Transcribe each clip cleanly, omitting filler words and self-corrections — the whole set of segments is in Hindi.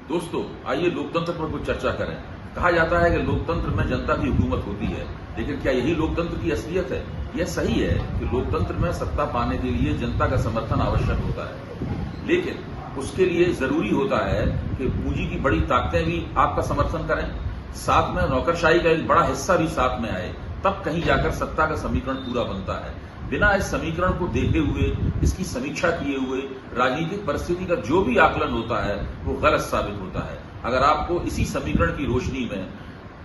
दोस्तों, आइए लोकतंत्र पर कुछ चर्चा करें। कहा जाता है कि लोकतंत्र में जनता की हुकूमत होती है, लेकिन क्या यही लोकतंत्र की असलियत है? यह सही है कि लोकतंत्र में सत्ता पाने के लिए जनता का समर्थन आवश्यक होता है, लेकिन उसके लिए जरूरी होता है कि पूंजी की बड़ी ताकतें भी आपका समर्थन करें, साथ में नौकरशाही का एक बड़ा हिस्सा भी साथ में आए, तब कहीं जाकर सत्ता का समीकरण पूरा बनता है। बिना इस समीकरण को देखे हुए, इसकी समीक्षा किए हुए राजनीतिक परिस्थिति का जो भी आकलन होता है वो गलत साबित होता है। अगर आपको इसी समीकरण की रोशनी में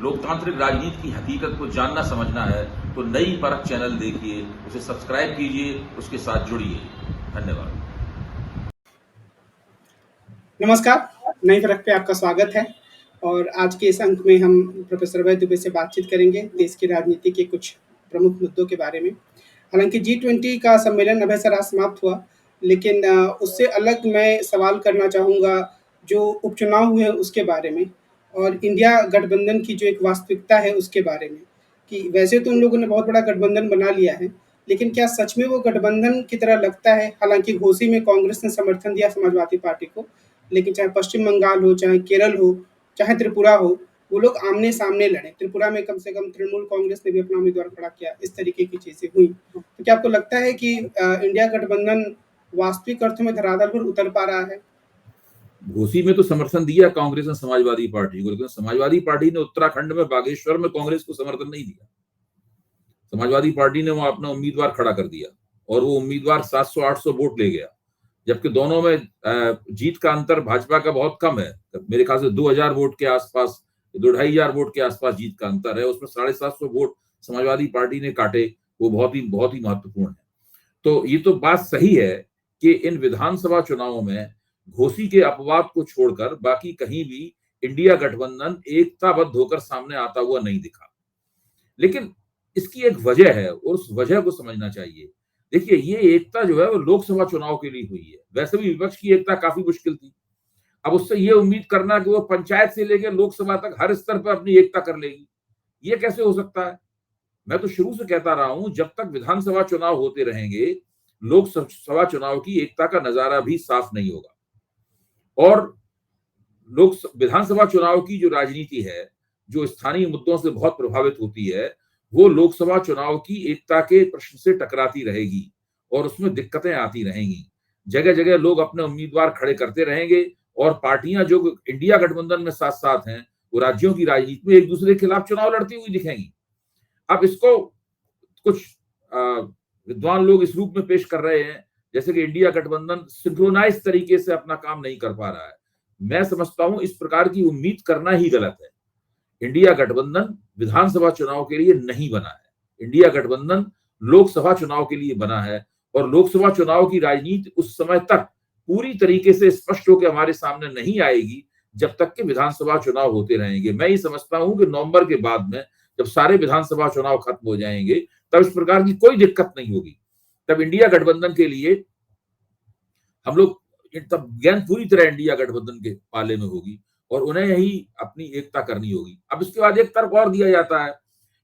लोकतांत्रिक राजनीति की हकीकत को जानना समझना है तो नई परख चैनल देखिए, उसे सब्सक्राइब कीजिए, उसके साथ जुड़िए। धन्यवाद। नमस्कार, नई परख पे आपका स्वागत है। और आज के इस अंक में हम प्रोफेसर अभय दुबे से बातचीत करेंगे देश की राजनीति के कुछ प्रमुख मुद्दों के बारे में। हालांकि G20 का सम्मेलन अभय सर आज समाप्त हुआ, लेकिन उससे अलग मैं सवाल करना चाहूँगा जो उपचुनाव हुए हैं उसके बारे में और इंडिया गठबंधन की जो एक वास्तविकता है उसके बारे में। कि वैसे तो उन लोगों ने बहुत बड़ा गठबंधन बना लिया है, लेकिन क्या सच में वो गठबंधन की तरह लगता है? हालांकि घोसी में कांग्रेस ने समर्थन दिया समाजवादी पार्टी को, लेकिन चाहे पश्चिम बंगाल हो, चाहे केरल हो, चाहे त्रिपुरा हो, वो लोग आमने-सामने लड़े। त्रिपुरा में कम से कम तृणमूल कांग्रेस ने भी अपना उम्मीदवार खड़ा किया, इस तरीके की चीज़ें हुई। तो क्या आपको लगता है कि इंडिया गठबंधन वास्तविक अर्थों में धरातल पर उतर पा रहा है? घोसी में तो समर्थन दिया कांग्रेस ने समाजवादी पार्टी को, लेकिन समाजवादी पार्टी ने उत्तराखंड में बागेश्वर में कांग्रेस को समर्थन नहीं दिया। समाजवादी पार्टी ने वहां अपना उम्मीदवार खड़ा कर दिया और वो उम्मीदवार 700-800 वोट ले गया, जबकि दोनों में जीत का अंतर भाजपा का बहुत कम है। मेरे ख्याल से 2000 वोट के आसपास, 2-2500 वोट के आसपास जीत का अंतर है। उसमें 750 वोट समाजवादी पार्टी ने काटे, वो बहुत ही महत्वपूर्ण है। तो ये तो बात सही है कि इन विधानसभा चुनावों में घोसी के अपवाद को छोड़कर बाकी कहीं भी इंडिया गठबंधन एकताबद्ध होकर सामने आता हुआ नहीं दिखा। लेकिन इसकी एक वजह है और उस वजह को समझना चाहिए। देखिए, ये एकता जो है वो लोकसभा चुनाव के लिए हुई है। वैसे भी विपक्ष की एकता काफी मुश्किल थी। अब उससे ये उम्मीद करना कि वो पंचायत से लेकर लोकसभा तक हर स्तर पर अपनी एकता कर लेगी, ये कैसे हो सकता है? मैं तो शुरू से कहता रहा हूं, जब तक विधानसभा चुनाव होते रहेंगे, लोकसभा चुनाव की एकता का नजारा भी साफ नहीं होगा। और लोक विधानसभा चुनाव की जो राजनीति है, जो स्थानीय मुद्दों से बहुत प्रभावित होती है, वो लोकसभा चुनाव की एकता के प्रश्न से टकराती रहेगी और उसमें दिक्कतें आती रहेंगी। जगह जगह लोग अपने उम्मीदवार खड़े करते रहेंगे और पार्टियां जो इंडिया गठबंधन में साथ साथ हैं, वो राज्यों की राजनीति में एक दूसरे के खिलाफ चुनाव लड़ती हुई दिखेंगी। अब इसको कुछ विद्वान लोग इस रूप में पेश कर रहे हैं जैसे कि इंडिया गठबंधन सिंक्रोनाइज तरीके से अपना काम नहीं कर पा रहा है। मैं समझता हूं इस प्रकार की उम्मीद करना ही गलत है। इंडिया गठबंधन विधानसभा चुनाव के लिए नहीं बना है। इंडिया गठबंधन लोकसभा चुनाव के लिए बना है और लोकसभा चुनाव की राजनीति उस समय तक पूरी तरीके से स्पष्ट होकर हमारे सामने नहीं आएगी जब तक कि विधानसभा चुनाव होते रहेंगे। मैं ये समझता हूं कि नवंबर के बाद में जब सारे विधानसभा चुनाव खत्म हो जाएंगे, तब इस प्रकार की कोई दिक्कत नहीं होगी। तब इंडिया गठबंधन के लिए हम लोग, तब गेंद पूरी तरह इंडिया गठबंधन के पाले में होगी और उन्हें ही अपनी एकता करनी होगी। अब इसके बाद एक तर्क और दिया जाता है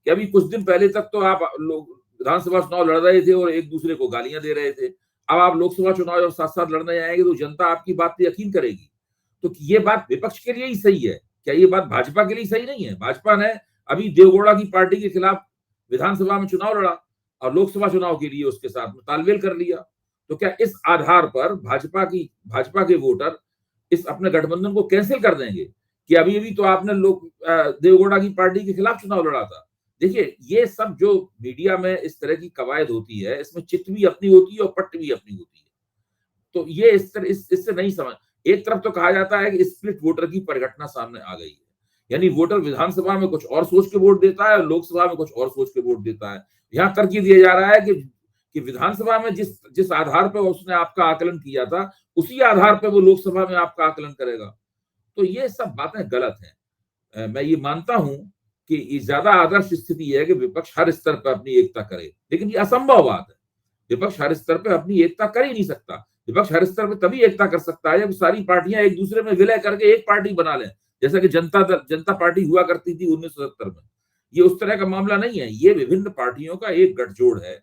कि अभी कुछ दिन पहले तक तो आप लोग विधानसभा चुनाव लड़ रहे थे और एक दूसरे को गालियां दे रहे थे। अब आप लोकसभा चुनाव जब साथ साथ लड़ने आएंगे तो जनता आपकी बात पे यकीन करेगी। तो ये बात विपक्ष के लिए ही सही है, क्या ये बात भाजपा के लिए सही नहीं है? भाजपा ने अभी देवगौड़ा की पार्टी के खिलाफ विधानसभा में चुनाव लड़ा और लोकसभा चुनाव के लिए उसके साथ में तालमेल कर लिया। तो क्या इस आधार पर भाजपा के वोटर इस अपने गठबंधन को कैंसिल कर देंगे कि अभी अभी तो आपने लोग देवगौड़ा की पार्टी के खिलाफ चुनाव लड़ा था? देखिए, ये सब जो मीडिया में इस तरह की कवायद होती है, इसमें चित्त भी अपनी होती है और पट्ट भी अपनी होती है। तो ये इस तरह इससे नहीं समझ। एक तरफ तो कहा जाता है कि स्प्लिट वोटर की परिघटना सामने आ गई है, यानी वोटर विधानसभा में कुछ और सोच के वोट देता है और लोकसभा में कुछ और सोच के वोट देता है। यहाँ तर्क ये दिया जा रहा है कि विधानसभा में जिस जिस आधार पर उसने आपका आकलन किया था, उसी आधार पर वो लोकसभा में आपका आकलन करेगा। तो ये सब बातें गलत हैं। मैं ये मानता हूं कि ये ज्यादा आदर्श स्थिति है कि विपक्ष हर स्तर पर अपनी एकता करे, लेकिन ये असंभव बात है। विपक्ष हर स्तर पर अपनी एकता कर ही नहीं सकता। विपक्ष हर स्तर पर तभी एकता कर सकता है जब सारी पार्टियां एक दूसरे में विलय करके एक पार्टी बना लें, जैसा कि जनता पार्टी हुआ करती थी 1970 में। ये उस तरह का मामला नहीं है। ये विभिन्न पार्टियों का एक गठजोड़ है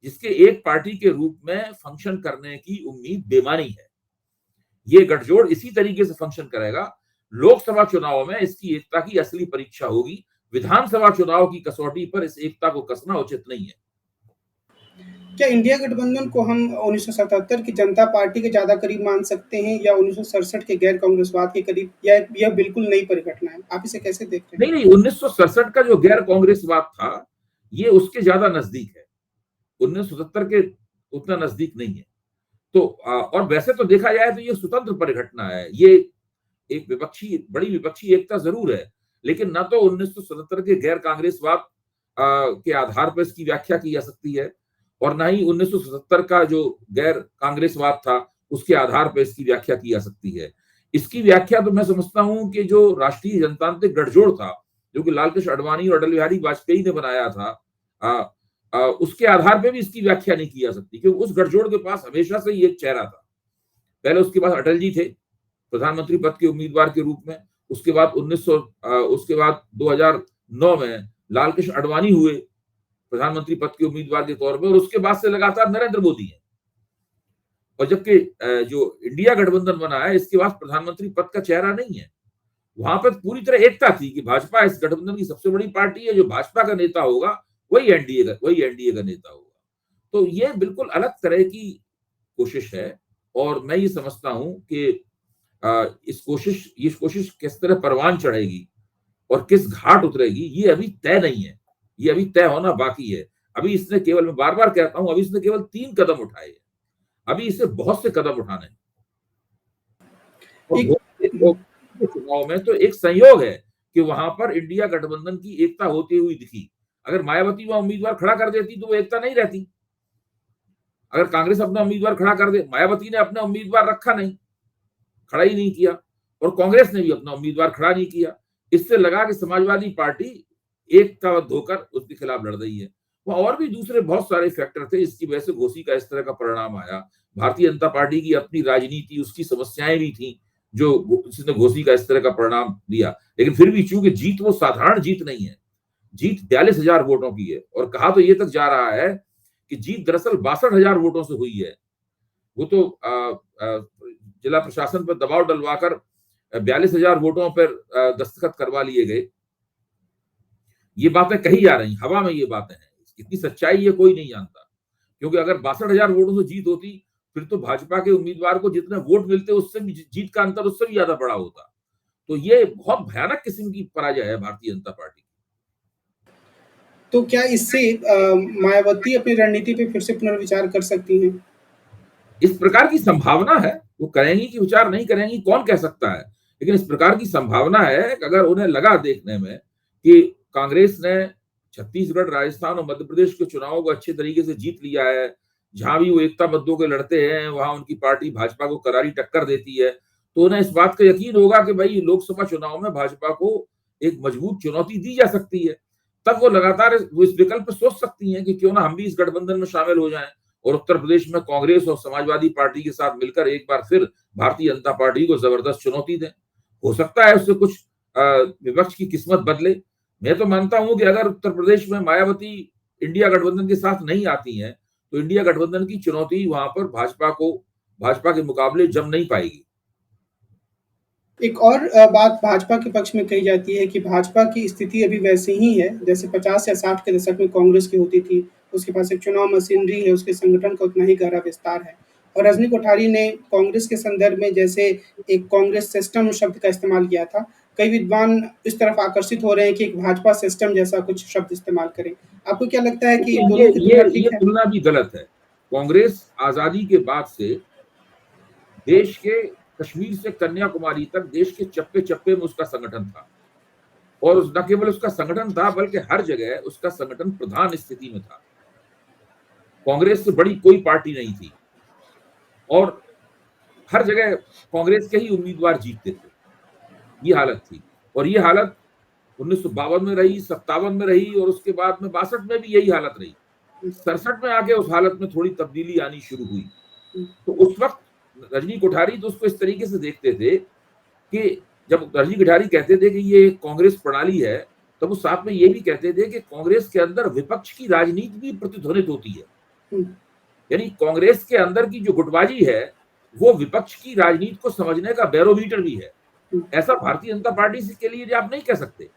जिसके एक पार्टी के रूप में फंक्शन करने की उम्मीद बेमानी है। ये गठजोड़ इसी तरीके से फंक्शन करेगा लोकसभा चुनाव में इसकी एकता की असली परीक्षा होगी। विधानसभा चुनाव की कसौटी पर इस एकता को कसना उचित नहीं है। क्या इंडिया गठबंधन को हम 1977 की जनता पार्टी के ज़्यादा करीब मान सकते हैं या 1967 के गैर कांग्रेसवाद के करीब, या यह बिल्कुल नई परिघटना है? आप इसे कैसे देख रहे हैं? नहीं, 1967 का जो गैर कांग्रेसवाद था, ये उसके ज्यादा नजदीक है। 1970 के उतना नजदीक नहीं है। तो और वैसे तो देखा जाए तो ये स्वतंत्र परिघटना है। ये एक बड़ी विपक्षी एकता जरूर है, लेकिन ना तो 1977 के गैर कांग्रेसवाद के आधार पर इसकी व्याख्या की जा सकती है, और ना ही 1977 का जो गैर कांग्रेसवाद था उसके आधार पर इसकी व्याख्या की जा सकती है। इसकी व्याख्या तो मैं समझता हूं कि जो राष्ट्रीय जनतांत्रिक गठजोड़ था, जो कि लालकृष्ण आडवाणी और अटल बिहारी वाजपेयी ने बनाया था, उसके आधार पर भी इसकी व्याख्या नहीं की जा सकती, क्योंकि उस गठजोड़ के पास हमेशा से ही एक चेहरा था। पहले उसके पास अटल जी थे प्रधानमंत्री पद के उम्मीदवार के रूप में, उसके बाद 2009 में लालकृष्ण आडवाणी हुए प्रधानमंत्री पद के उम्मीदवार के तौर पर, और उसके बाद से लगातार नरेंद्र मोदी है। और जबकि जो इंडिया गठबंधन बना है, इसके पास प्रधानमंत्री पद का चेहरा नहीं है। वहां पर पूरी तरह एकता थी कि भाजपा इस गठबंधन की सबसे बड़ी पार्टी है, जो भाजपा का नेता होगा वही एनडीए का नेता होगा। तो ये बिल्कुल अलग तरह की कोशिश है, और मैं ये समझता हूं कि इस कोशिश किस तरह परवान चढ़ेगी और किस घाट उतरेगी, ये अभी तय नहीं है। ये अभी तय होना बाकी है। अभी इसने केवल, मैं बार बार कहता हूं, अभी इसने केवल 3 कदम उठाए हैं। अभी इसे बहुत से कदम उठाने हैं। चुनाव में तो एक संयोग है कि वहां पर इंडिया गठबंधन की एकता होती हुई दिखी। अगर मायावती वहां उम्मीदवार खड़ा कर देती तो वो एकता नहीं रहती। अगर कांग्रेस अपना उम्मीदवार खड़ा कर दे, मायावती ने अपना उम्मीदवार रखा नहीं, खड़ा ही नहीं किया, और कांग्रेस ने भी अपना उम्मीदवार खड़ा नहीं किया। इससे लगा कि समाजवादी पार्टी एकताबद्ध होकर उसके खिलाफ लड़ रही है। वहां और भी दूसरे बहुत सारे फैक्टर थे जिसकी वजह से घोसी का इस तरह का परिणाम आया। भारतीय जनता पार्टी की अपनी राजनीति, उसकी समस्याएं भी थी जो जिसने घोसी का इस तरह का परिणाम दिया। लेकिन फिर भी चूंकि जीत वो साधारण जीत नहीं है, जीत 42,000 वोटों की है, और कहा तो ये तक जा रहा है कि जीत दरअसल 62,000 वोटों से हुई है। वो तो जिला प्रशासन पर दबाव डलवाकर 42,000 वोटों पर दस्तखत करवा लिए गए। ये बातें कही जा रही, हवा में ये बातें हैं। इतनी सच्चाई ये कोई नहीं जानता, क्योंकि अगर 62,000 वोटों से जीत होती, फिर तो भाजपा के उम्मीदवार को जितने वोट मिलते उससे भी जीत का अंतर उससे भी ज्यादा बड़ा होता। तो ये बहुत भयानक किस्म की पराजय है भारतीय जनता पार्टी। तो क्या इससे मायावती अपनी रणनीति पे फिर से पुनर्विचार कर सकती हैं? इस प्रकार की संभावना है। वो करेंगी कि विचार नहीं करेंगी, कौन कह सकता है, लेकिन इस प्रकार की संभावना है कि अगर उन्हें लगा देखने में कि कांग्रेस ने छत्तीसगढ़, राजस्थान और मध्य प्रदेश के चुनावों को अच्छे तरीके से जीत लिया है, जहां भी वो एकता बद्दों के लड़ते हैं वहां उनकी पार्टी भाजपा को करारी टक्कर देती है, तो उन्हें इस बात का यकीन होगा कि भाई लोकसभा चुनाव में भाजपा को एक मजबूत चुनौती दी जा सकती है। तब वो लगातार वो इस विकल्प पर सोच सकती हैं कि क्यों ना हम भी इस गठबंधन में शामिल हो जाएं, और उत्तर प्रदेश में कांग्रेस और समाजवादी पार्टी के साथ मिलकर एक बार फिर भारतीय जनता पार्टी को जबरदस्त चुनौती दें। हो सकता है उससे कुछ विपक्ष की किस्मत बदले। मैं तो मानता हूं कि अगर उत्तर प्रदेश में मायावती इंडिया गठबंधन के साथ नहीं आती हैं, तो इंडिया गठबंधन की चुनौती वहां पर भाजपा के मुकाबले जम नहीं पाएगी। एक और बात भाजपा के पक्ष में कही जाती है कि भाजपा की स्थिति अभी वैसी ही है जैसे 50 या 60 के दशक में कांग्रेस की होती थी। उसके पास एक चुनाव मशीनरी है, उसके संगठन का उतना ही गहरा विस्तार है। और रजनी कोठारी ने कांग्रेस के संदर्भ में जैसे एक कांग्रेस सिस्टम शब्द का इस्तेमाल किया था। कई विद्वान इस तरफ आकर्षित हो रहे हैं कि एक भाजपा सिस्टम जैसा कुछ शब्द इस्तेमाल करें। आपको क्या लगता है कि दोनों की तुलना ठीक है? तुलना भी गलत है। कांग्रेस आजादी के बाद से देश के कश्मीर से कन्याकुमारी तक देश के चप्पे चप्पे में उसका संगठन था, और न केवल उसका संगठन था बल्कि हर जगह उसका संगठन प्रधान स्थिति में था। कांग्रेस से बड़ी कोई पार्टी नहीं थी, और हर जगह कांग्रेस के ही उम्मीदवार जीतते थे। ये हालत थी, और ये हालत 1952 में रही, 57 में रही, और उसके बाद में 62 में भी यही हालत रही। 67 में आके उस हालत में थोड़ी तब्दीली आनी शुरू हुई। तो उस वक्त रजनी कोठारी तो उसको इस तरीके से देखते थे कि जब रजनी कोठारी कहते थे कि ये कांग्रेस प्रणाली है, तो वो साथ में ये भी कहते थे कि कांग्रेस के अंदर विपक्ष की राजनीति भी प्रतिध्वनित होती है। यानी कांग्रेस के अंदर की जो गुटबाजी है वो विपक्ष की राजनीति को समझने का बैरोमीटर भी है। ऐसा भारतीय जनता पार्टी के लिए आप नहीं कह सकते।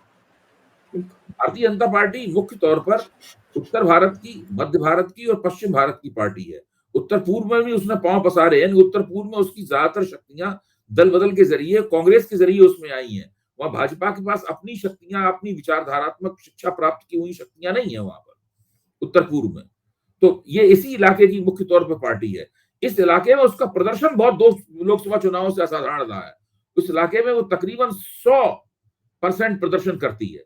बिल्कुल। भारतीय जनता पार्टी मुख्य तौर पर उत्तर भारत की, मध्य भारत की और पश्चिम भारत की पार्टी है। उत्तर पूर्व में भी उसने पांव पसारे हैं। उत्तर पूर्व में उसकी ज्यादातर शक्तियां दल बदल के जरिए, कांग्रेस के जरिए उसमें आई हैं। वहां भाजपा के पास अपनी शक्तियां, अपनी विचारधारात्मक शिक्षा प्राप्त की हुई शक्तियां नहीं है वहां पर उत्तर पूर्व में। तो ये इसी इलाके की मुख्य तौर पर पार्टी है। इस इलाके में उसका प्रदर्शन बहुत दो लोकसभा चुनावों से असाधारण रहा है। उस इलाके में वो तकरीबन 100% प्रदर्शन करती है।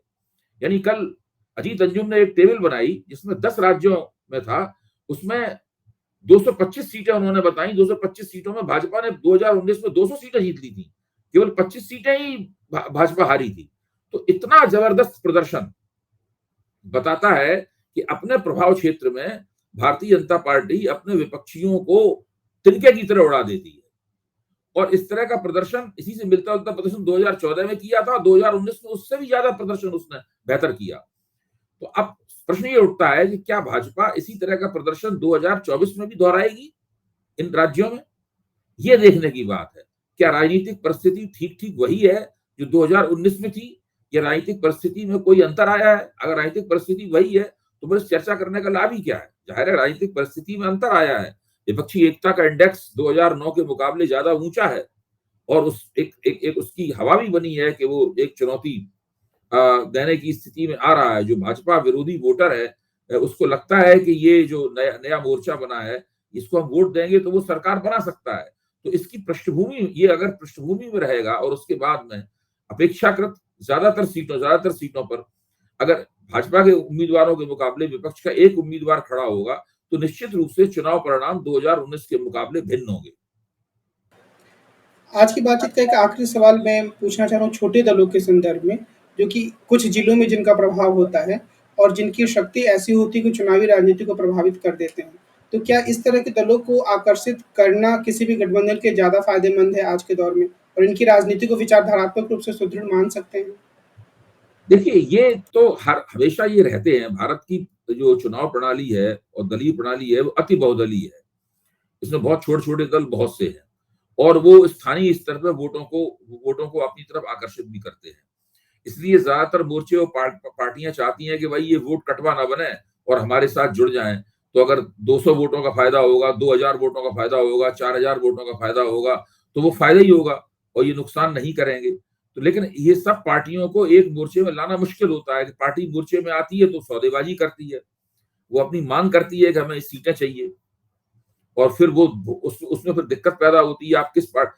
यानी कल अजीत अंजुम ने एक टेबल बनाई जिसमें 10 राज्यों में था, उसमें 225 सीटें उन्होंने बताई। 225 सीटों में भाजपा ने 2019 में 200 सीटें जीत ली थी, केवल 25 सीटें ही भाजपा हारी थी। तो इतना जबरदस्त प्रदर्शन बताता है कि अपने प्रभाव क्षेत्र में भारतीय जनता पार्टी अपने विपक्षियों को तिनके की तरह उड़ा देती है। और इस तरह का प्रदर्शन, इसी से मिलता जुलता प्रदर्शन 2014 में किया था, 2019 में उससे भी ज्यादा प्रदर्शन उसने बेहतर किया। तो अब प्रश्न ये उठता है कि क्या भाजपा इसी तरह का प्रदर्शन 2024 में भी दोहराएगी इन राज्यों में? ये देखने की बात है। क्या राजनीतिक परिस्थिति ठीक ठीक वही है जो 2019 में थी, या राजनीतिक परिस्थिति में कोई अंतर आया है? अगर राजनीतिक परिस्थिति वही है तो बस चर्चा करने का लाभ ही क्या है? जाहिर है राजनीतिक परिस्थिति में अंतर आया है। विपक्षी एकता का इंडेक्स 2009 के मुकाबले ज्यादा ऊंचा है, और उस एक उसकी हवा भी बनी है कि वो एक चुनौती देने की स्थिति में आ रहा है। जो भाजपा विरोधी वोटर है, उसको लगता है कि ये जो नया नया मोर्चा बना है, इसको हम वोट देंगे तो वो सरकार बना सकता है। तो इसकी पृष्ठभूमि, ये अगर पृष्ठभूमि में रहेगा और उसके बाद में अपेक्षाकृत ज्यादातर सीटों पर अगर भाजपा के उम्मीदवारों के मुकाबले विपक्ष का एक उम्मीदवार खड़ा होगा, तो निश्चित रूप से चुनाव परिणाम 2019 के मुकाबले भिन्न होंगे। आज की बातचीत का एक आखिरी सवाल मैं पूछना चाह रहा हूँ छोटे दलों के संदर्भ में, जो कि कुछ जिलों में जिनका प्रभाव होता है और जिनकी शक्ति ऐसी होती है कि चुनावी राजनीति को प्रभावित कर देते हैं। तो क्या इस तरह के दलों को आकर्षित करना किसी भी गठबंधन के ज़्यादा फायदेमंद है आज के दौर में, और इनकी राजनीति को विचारधारात्मक रूप से सुदृढ़ मान सकते हैं? देखिए, ये तो हमेशा ये रहते हैं। भारत की जो चुनाव प्रणाली है और दलीय प्रणाली है, वो अति बहुदलीय है। इसमें बहुत छोटे-छोटे दल बहुत से हैं, और वो स्थानीय स्तर पर वोटों को अपनी तरफ आकर्षित भी करते हैं। इसलिए ज्यादातर मोर्चे और पार्टियां चाहती हैं कि भाई ये वोट कटवा ना बने और हमारे साथ जुड़ जाएं। तो अगर 200 वोटों का फायदा होगा, 2000 वोटों का फायदा होगा, 4000 वोटों का फायदा होगा, तो वो फायदा ही होगा और ये नुकसान नहीं करेंगे। तो लेकिन ये सब पार्टियों को एक मोर्चे में लाना मुश्किल होता है कि पार्टी मोर्चे में आती है तो सौदेबाजी करती है, वो अपनी मांग करती है कि हमें सीटें चाहिए, और फिर वो उसमें फिर दिक्कत पैदा होती है। आप किस पार्ट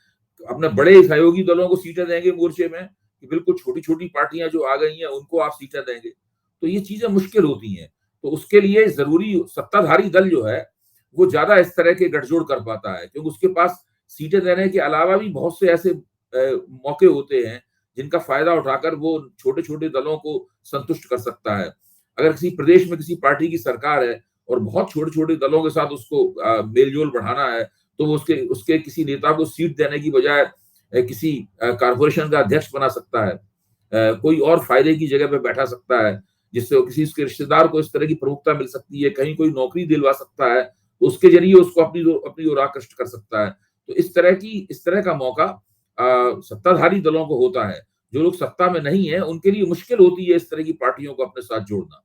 अपने बड़े सहयोगी दलों को सीटें देंगे मोर्चे में, कि बिल्कुल छोटी छोटी पार्टियां जो आ गई हैं उनको आप सीटें देंगे? तो ये चीजें मुश्किल होती हैं। तो उसके लिए जरूरी सत्ताधारी दल जो है वो ज्यादा इस तरह के गठजोड़ कर पाता है, क्योंकि उसके पास सीटें देने के अलावा भी बहुत से ऐसे मौके होते हैं जिनका फायदा उठाकर वो छोटे छोटे दलों को संतुष्ट कर सकता है। अगर किसी प्रदेश में किसी पार्टी की सरकार है और बहुत छोटे छोटे दलों के साथ उसको मेलजोल बढ़ाना है, तो वो उसके उसके किसी नेता को सीट देने की बजाय किसी कारपोरेशन का अध्यक्ष बना सकता है, कोई और फायदे की जगह पे बैठा सकता है, जिससे किसी उसके रिश्तेदार को इस तरह की प्रमुखता मिल सकती है, कहीं कोई नौकरी दिलवा सकता है, तो उसके जरिए उसको अपनी ओर आकृष्ट कर सकता है। तो इस तरह का मौका सत्ताधारी दलों को होता है। जो लोग सत्ता में नहीं है उनके लिए मुश्किल होती है इस तरह की पार्टियों को अपने साथ जोड़ना।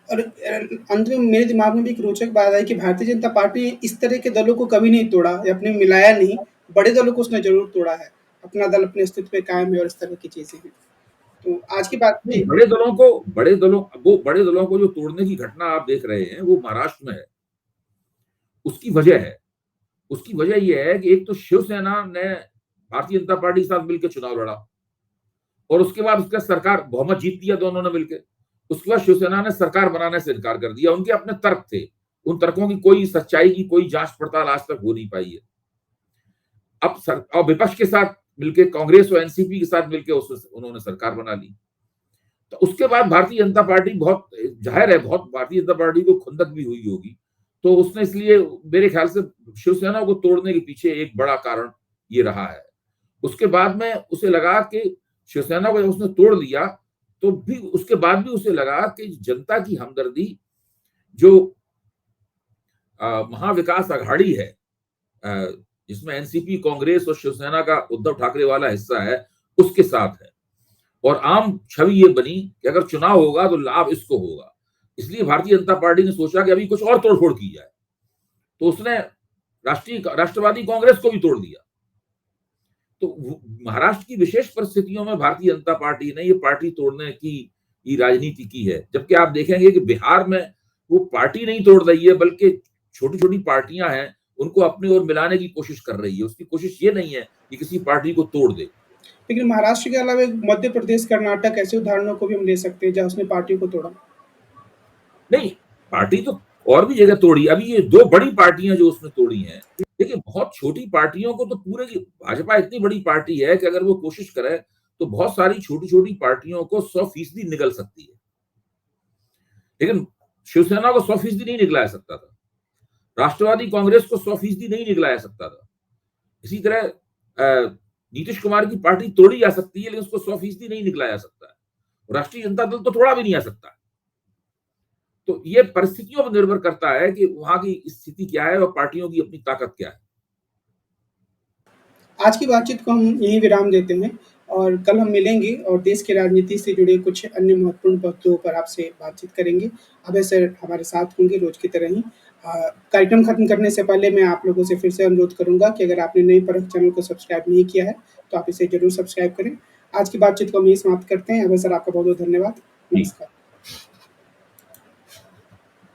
और अंत में मेरे दिमाग में भी एक रोचक बात आई कि भारतीय जनता पार्टी ने इस तरह के दलों को कभी नहीं तोड़ा या अपने मिलाया नहीं, बड़े दलों को उसने ज़रूर तोड़ा है। अपना दल अपने अस्तित्व पे कायम है और इस तरह की चीज़ें हैं। तो आज की बात नहीं, जी, बड़े दलों को जो तोड़ने की घटना आप देख रहे हैं वो महाराष्ट्र में है। उसकी वजह है, उसकी वजह ये है कि एक तो शिवसेना ने भारतीय जनता पार्टी के साथ मिलकर चुनाव लड़ा, और उसके बाद उसका सरकार बहुमत जीत लिया दोनों ने मिलकर। उसके बाद शिवसेना ने सरकार बनाने से इनकार कर दिया। उनके अपने तर्क थे, उन तर्कों की कोई सच्चाई की कोई जांच पड़ताल आज तक हो नहीं पाई है। अब विपक्ष के साथ मिलकर, कांग्रेस और एनसीपी के साथ मिलकर उन्होंने सरकार बना ली। तो उसके बाद भारतीय जनता पार्टी, बहुत जाहिर है, बहुत भारतीय जनता पार्टी को खुंदक भी हुई होगी। तो उसने इसलिए मेरे ख्याल से शिवसेना को तोड़ने के पीछे एक बड़ा कारण ये रहा है। उसके बाद में उसे लगा कि शिवसेना को जब उसने तोड़ लिया, तो भी उसके बाद भी उसे लगा कि जनता की हमदर्दी, जो महाविकास अघाड़ी है, जिसमें एनसीपी, कांग्रेस और शिवसेना का उद्धव ठाकरे वाला हिस्सा है, उसके साथ है। और आम छवि ये बनी कि अगर चुनाव होगा तो लाभ इसको होगा। इसलिए भारतीय जनता पार्टी ने सोचा कि अभी कुछ और तोड़फोड़ की जाए, तो उसने राष्ट्रवादी कांग्रेस को भी तोड़ दिया। तो महाराष्ट्र की विशेष परिस्थितियों में भारतीय जनता पार्टी ने ये पार्टी तोड़ने की राजनीति की है। जबकि आप देखेंगे कि बिहार में वो पार्टी नहीं तोड़ रही है, बल्कि छोटी छोटी पार्टियां हैं, उनको अपनी ओर मिलाने की कोशिश कर रही है। उसकी कोशिश ये नहीं है कि किसी पार्टी को तोड़ दे। लेकिन महाराष्ट्र के अलावा मध्य प्रदेश, कर्नाटक ऐसे उदाहरणों को भी हम ले सकते हैं जहाँ उसने पार्टी को तोड़ा। नहीं, पार्टी तो और भी जगह तोड़ी। अभी ये 2 बड़ी पार्टियां जो उसने तोड़ी हैं, देखिए बहुत छोटी पार्टियों को तो पूरे की भाजपा इतनी बड़ी पार्टी है कि अगर वो कोशिश करे तो बहुत सारी छोटी-छोटी पार्टियों को 100% निगल सकती है। लेकिन शिवसेना को 100% नहीं निगला सकता था। राष्ट्रवादी कांग्रेस को 100% नहीं निगलाया सकता था। इसी तरह नीतीश कुमार की पार्टी तोड़ी जा सकती है, लेकिन उसको 100% नहीं निगलाया सकता है। राष्ट्रीय जनता दल तो थोड़ा भी नहीं आ सकता। तो ये परिस्थितियों पर निर्भर करता है कि वहां की स्थिति क्या है और पार्टियों की अपनी ताकत क्या है। आज की बातचीत को हम यहीं विराम देते हैं और कल हम मिलेंगे और देश की राजनीति से जुड़े कुछ अन्य महत्वपूर्ण मुद्दों पर आपसे बातचीत करेंगे। अभय सर हमारे साथ होंगे रोज की तरह ही। कार्यक्रम खत्म करने से पहले मैं आप लोगों से फिर से अनुरोध करूंगा कि अगर आपने नई परख चैनल को सब्सक्राइब नहीं किया है तो आप इसे जरूर सब्सक्राइब करें। आज की बातचीत को हम यहीं समाप्त करते हैं। अभय सर आपका बहुत बहुत धन्यवाद। नमस्कार।